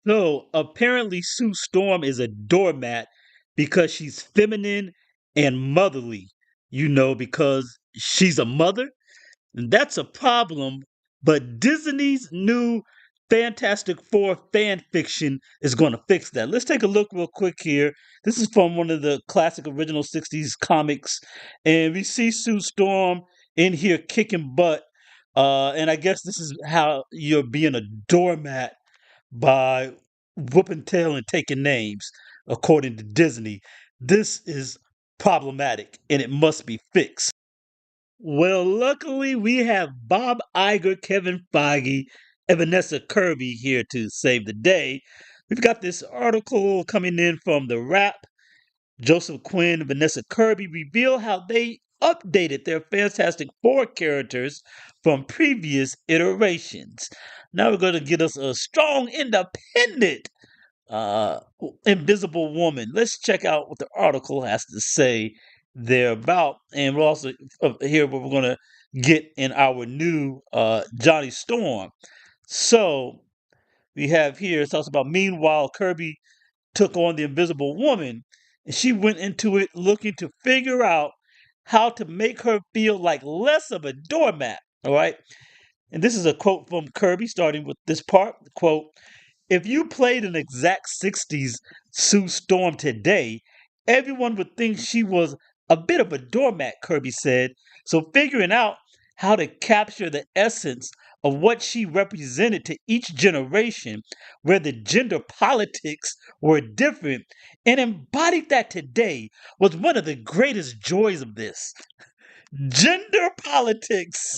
So apparently, Sue Storm is a doormat because she's feminine and motherly, because she's a mother. And that's a problem. But Disney's new Fantastic Four fan fiction is going to fix that. Let's take a look real quick here. This is from one of the classic original 60s comics. And we see Sue Storm in here kicking butt. And I guess this is how you're being a doormat by whooping tail and taking names, according to Disney. This is problematic and it must be fixed. Well, luckily we have Bob Iger, Kevin Feige, and Vanessa Kirby here to save the day. We've got this article coming in from The Wrap. Joseph Quinn and Vanessa Kirby reveal how they updated their Fantastic Four characters from previous iterations. Now we're going to get us a strong, independent uh, Invisible Woman. Let's check out what the article has to say there about, and we'll also hear what we're going to get in our new Johnny Storm. So we have here it talks about meanwhile Kirby took on the Invisible Woman, and she went into it looking to figure out how to make her feel like less of a doormat. All right, and this is a quote from Kirby, starting with this part. Quote, if you played an exact 60s Sue Storm today, everyone would think she was a bit of a doormat, Kirby said. So figuring out how to capture the essence of what she represented to each generation, where the gender politics were different, and embodied that today was one of the greatest joys of this. Gender politics.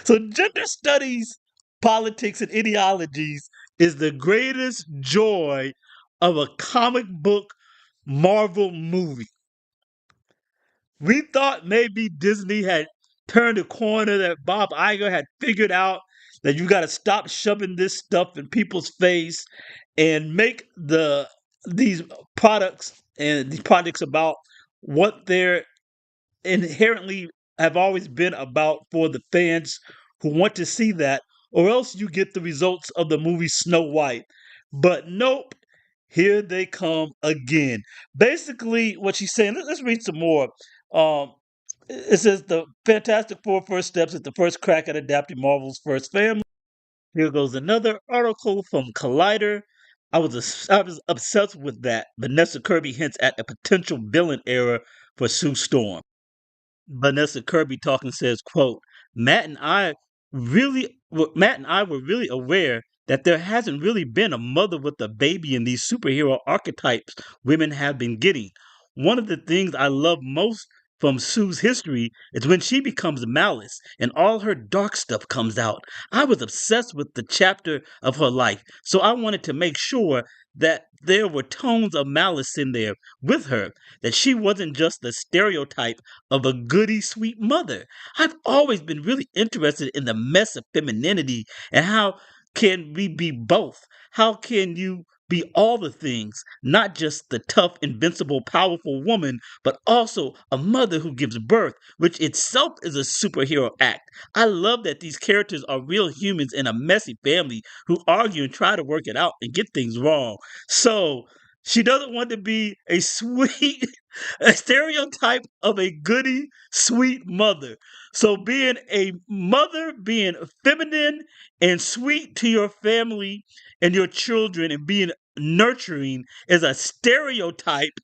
So, gender studies, politics, and ideologies is the greatest joy of a comic book Marvel movie. We thought maybe Disney had turned a corner, that Bob Iger had figured out that you got to stop shoving this stuff in people's face and make these products about what they're inherently have always been about for the fans who want to see that, or else you get the results of the movie Snow White. But nope, here they come again. Basically, what she's saying, let's read some more. Um, it says the Fantastic Four first steps at the first crack at adapting Marvel's first family. Here goes another article from Collider. I was obsessed with that. Vanessa Kirby hints at a potential villain era for Sue Storm. Vanessa Kirby talking says, quote, Matt and I were really aware that there hasn't really been a mother with a baby in these superhero archetypes women have been getting. One of the things I love most from Sue's history is when she becomes Malice and all her dark stuff comes out. I was obsessed with the chapter of her life, so I wanted to make sure that there were tones of malice in there with her, that she wasn't just the stereotype of a goody sweet mother. I've always been really interested in the mess of femininity and how can we be both? How can you be all the things, not just the tough, invincible, powerful woman, but also a mother who gives birth, which itself is a superhero act. I love that these characters are real humans in a messy family who argue and try to work it out and get things wrong. So she doesn't want to be a sweet, a stereotype of a goody, sweet mother. So being a mother, being feminine and sweet to your family and your children and being nurturing is a stereotype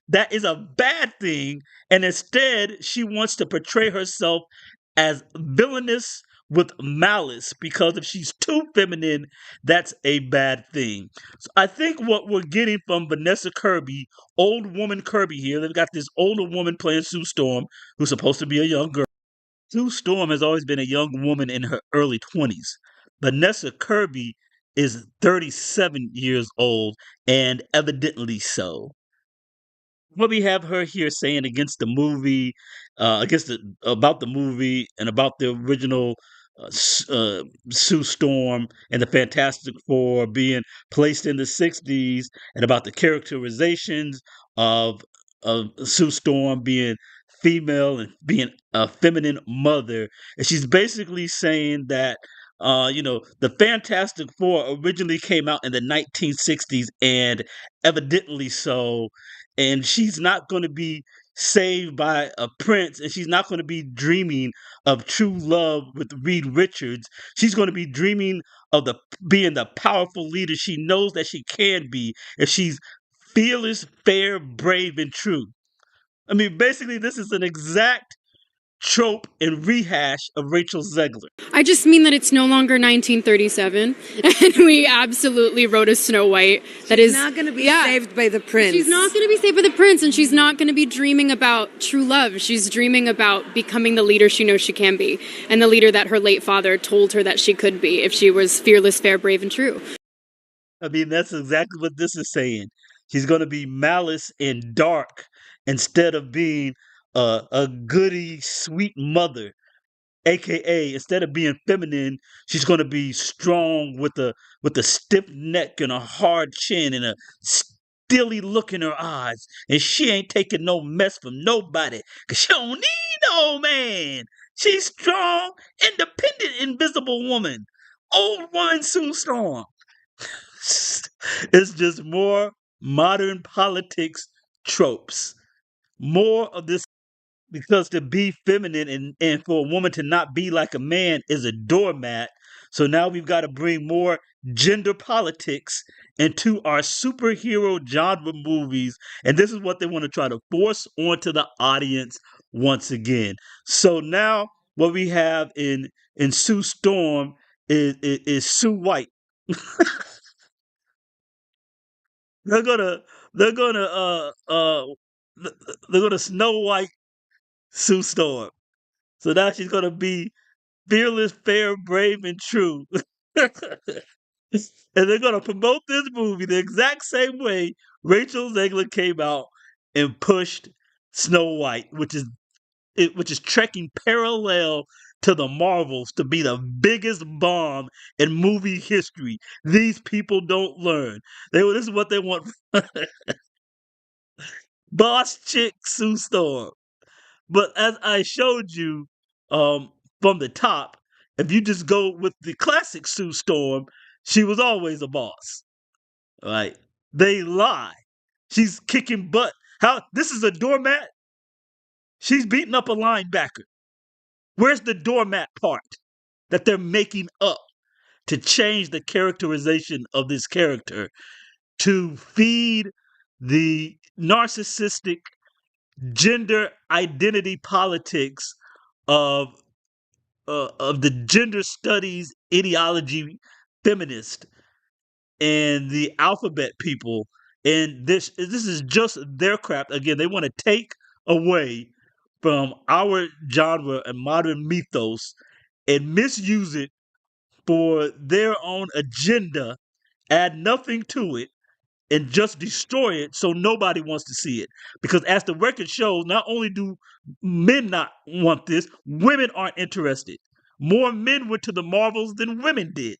that is a bad thing. And instead, she wants to portray herself as villainous with malice because if she's too feminine, that's a bad thing. So I think what we're getting from Vanessa Kirby, old woman Kirby here, they've got this older woman playing Sue Storm, who's supposed to be a young girl. Sue Storm has always been a young woman in her early 20s. Vanessa Kirby is 37 years old and evidently so. What we have her here saying against the movie, against the about the movie and about the original Sue Storm and the Fantastic Four being placed in the '60s, and about the characterizations of Sue Storm being female and being a feminine mother, and she's basically saying that. The Fantastic Four originally came out in the 1960s, and evidently so. And she's not going to be saved by a prince, and she's not going to be dreaming of true love with Reed Richards. She's going to be dreaming of the being the powerful leader she knows that she can be if she's fearless, fair, brave, and true. I mean, basically, this is an exact trope and rehash of Rachel Zegler. I just mean that it's no longer 1937, and we absolutely wrote a Snow White that she's not going to be saved by the prince. She's not going to be saved by the prince, and she's not going to be dreaming about true love. She's dreaming about becoming the leader she knows she can be, and the leader that her late father told her that she could be if she was fearless, fair, brave, and true. I mean, that's exactly what this is saying. She's going to be malice and dark instead of being a goody, sweet mother. AKA, instead of being feminine, she's going to be strong with a stiff neck and a hard chin and a steely look in her eyes. And she ain't taking no mess from nobody because she don't need no man. She's strong, independent, invisible woman. Old woman Sue Storm. It's just more modern politics tropes. More of this, because to be feminine and for a woman to not be like a man is a doormat. So now we've got to bring more gender politics into our superhero genre movies. And this is what they want to try to force onto the audience once again. So now what we have in Sue Storm is Sue White. They're gonna they're gonna they're gonna Snow White Sue Storm. So now she's gonna be fearless, fair, brave, and true. And they're gonna promote this movie the exact same way Rachel Zegler came out and pushed Snow White, which is trekking parallel to the Marvels to be the biggest bomb in movie history. These people don't learn. This is what they want. Boss chick Sue Storm. But as I showed you from the top, if you just go with the classic Sue Storm, she was always a boss. Right? They lie. She's kicking butt. How this is a doormat? She's beating up a linebacker. Where's the doormat part that they're making up to change the characterization of this character to feed the narcissistic gender identity politics of the gender studies ideology feminist and the alphabet people, and this is just their crap again. They want to take away from our genre and modern mythos and misuse it for their own agenda, add nothing to it, and just destroy it so nobody wants to see it. Because as the record shows, not only do men not want this, women aren't interested. More men went to the Marvels than women did.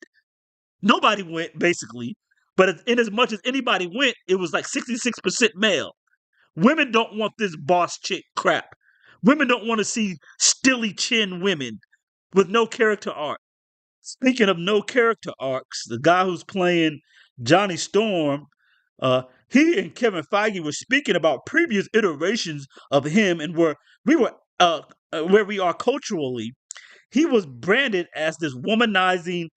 Nobody went, basically. But in as much as anybody went, it was like 66% male. Women don't want this boss chick crap. Women don't want to see stilly chin women with no character arc. Speaking of no character arcs, the guy who's playing Johnny Storm, he and Kevin Feige were speaking about previous iterations of him and where we are culturally. He was branded as this womanizing,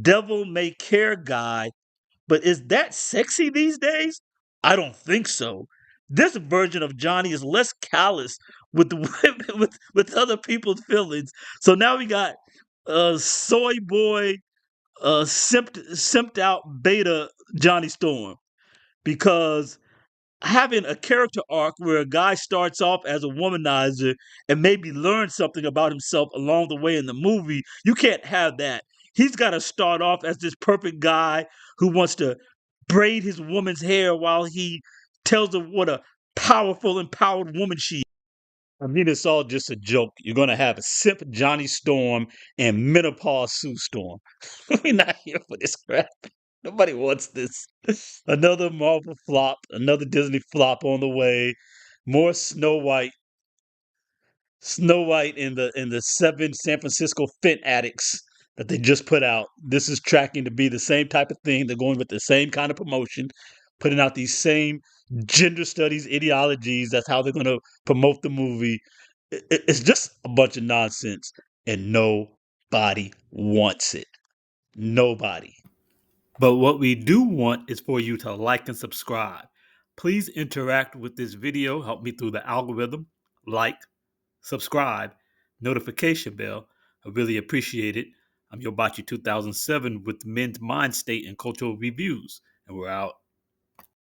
devil may care guy, but is that sexy these days? I don't think so. This version of Johnny is less callous with the women, with other people's feelings. So now we got soy boy, simped out beta Johnny Storm, because having a character arc where a guy starts off as a womanizer and maybe learns something about himself along the way in the movie, you can't have that. He's got to start off as this perfect guy who wants to braid his woman's hair while he tells her what a powerful, empowered woman she is. I mean, it's all just a joke. You're going to have a simp Johnny Storm and menopause Sue Storm. We're not here for this crap. Nobody wants this. Another Marvel flop, another Disney flop on the way. More Snow White. Snow White and the seven San Francisco Fent addicts that they just put out. This is tracking to be the same type of thing. They're going with the same kind of promotion, putting out these same gender studies ideologies. That's how they're going to promote the movie. It's just a bunch of nonsense, and nobody wants it. Nobody. But what we do want is for you to like and subscribe. Please interact with this video. Help me through the algorithm. Like, subscribe, notification bell. I really appreciate it. I'm Yobachi 2007 with Men's Mind State and Cultural Reviews, and we're out.